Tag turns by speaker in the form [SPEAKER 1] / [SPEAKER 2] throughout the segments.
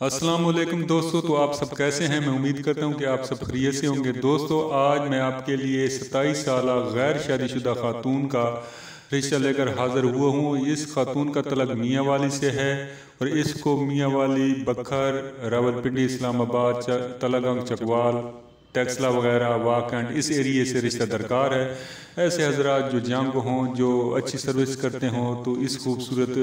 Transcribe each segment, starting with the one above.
[SPEAKER 1] السلام علیکم دوستو، تو آپ سب کیسے ہیں؟ میں امید کرتا ہوں کہ آپ سب خیریت سے ہوں گے۔ دوستو، آج میں آپ کے لیے 27 سالہ غیر شادی شدہ خاتون کا رشتہ لے کر حاضر ہوا ہوں۔ اس خاتون کا تعلق میاں والی سے ہے اور اس کو میاں والی بکھر، راولپنڈی، اسلام آباد، تلگنگ، چکوال، ٹیکسلا وغیرہ، واکنڈ اس ایریے سے رشتہ درکار ہے۔ ایسے حضرات جو جنگ ہوں، جو اچھی سروس کرتے ہوں، تو اس خوبصورت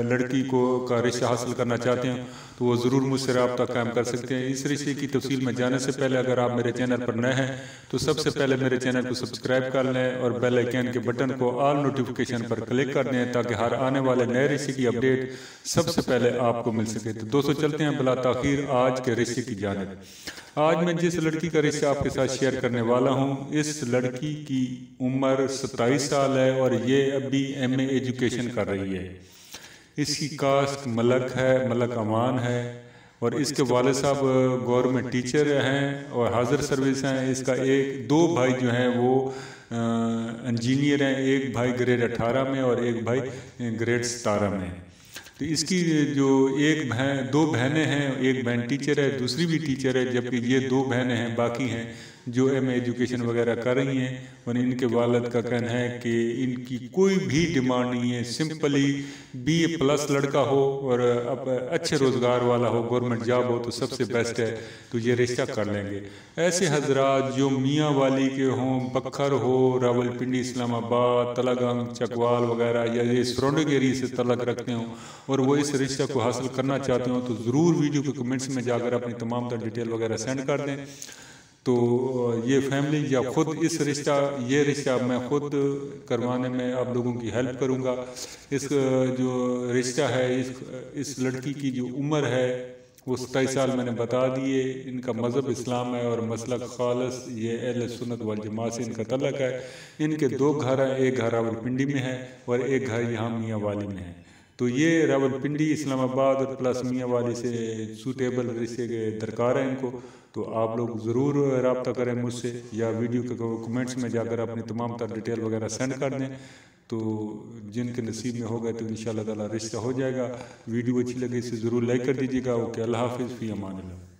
[SPEAKER 1] لڑکی کا رشتہ حاصل کرنا چاہتے ہیں تو وہ ضرور مجھ سے رابطہ قائم کر سکتے ہیں۔ اس رشتے کی تفصیل میں جانے سے پہلے اگر آپ میرے چینل پر نئے ہیں تو سب سے پہلے میرے چینل کو سبسکرائب کر لیں اور بیل آئیکن کے بٹن کو آل نوٹیفیکیشن پر کلک کر دیں تاکہ ہر آنے والے نئے رشتے کی اپڈیٹ سب سے پہلے آپ کو مل سکے۔ تو دوستو چلتے ہیں بلا تاخیر آج کے رشتے کی جانب۔ آج میں جس لڑکی کا رشتہ آپ کے ساتھ شیئر کرنے والا ہوں، اس لڑکی کی عمر 27 سال ہے اور یہ ابھی ایم اے ایجوکیشن کر رہی ہے۔ اس کی کاسٹ ملک ہے، ملک امان ہے اور اس کے والد صاحب گورنمنٹ ٹیچر ہیں اور حاضر سروس ہیں۔ اس کا دو بھائی جو ہیں وہ انجینئر ہیں، ایک بھائی گریڈ 18 میں اور ایک بھائی گریڈ 17 میں۔ تو اس کی جو دو بہنیں ہیں، ایک بہن ٹیچر ہے، دوسری بھی ٹیچر ہے، جبکہ یہ دو بہنیں ہیں باقی ہیں جو ایم اے ایجوکیشن وغیرہ کر رہی ہیں اور ان کے والد کا کہنا ہے کہ ان کی کوئی بھی ڈیمانڈ نہیں ہے، سمپلی بی اے پلس لڑکا ہو اور اچھے روزگار والا ہو، گورنمنٹ جاب ہو تو سب سے بیسٹ ہے، تو یہ رشتہ کر لیں گے۔ ایسے حضرات جو میاں والی کے ہوں، بکھر ہو، راولپنڈی، اسلام آباد، تلگنگ، چکوال وغیرہ یا یہ سراؤنڈنگ ایریا سے تعلق رکھتے ہوں اور وہ اس رشتہ کو حاصل کرنا چاہتے ہوں تو ضرور ویڈیو کے کمنٹس میں جا کر اپنی تمام تر ڈیٹیل وغیرہ سینڈ کر دیں۔ تو یہ فیملی یا خود یہ رشتہ میں خود کروانے میں آپ لوگوں کی ہیلپ کروں گا۔ اس جو رشتہ ہے، اس لڑکی کی جو عمر ہے وہ 27 سال میں نے بتا دیے۔ ان کا مذہب اسلام ہے اور مسلک خالص یہ اہل سنت والجماعت سے ان کا تعلق ہے۔ ان کے دو گھر ہیں، ایک گھر راولپنڈی میں ہے اور ایک گھر یہاں میاں والی میں ہے۔ تو یہ راولپنڈی، اسلام آباد اور پلس میاں والی سے سوٹیبل رشتے کے درکار ہیں ان کو، تو آپ لوگ ضرور رابطہ کریں مجھ سے یا ویڈیو کے کمنٹس میں جا کر اپنی تمام تر ڈیٹیل وغیرہ سینڈ کر دیں، تو جن کے نصیب میں ہوگا تو انشاءاللہ تعالی رشتہ ہو جائے گا۔ ویڈیو اچھی لگے اسے ضرور لائک کر دیجیے گا۔ اوکے، اللہ حافظ، فی امان اللہ۔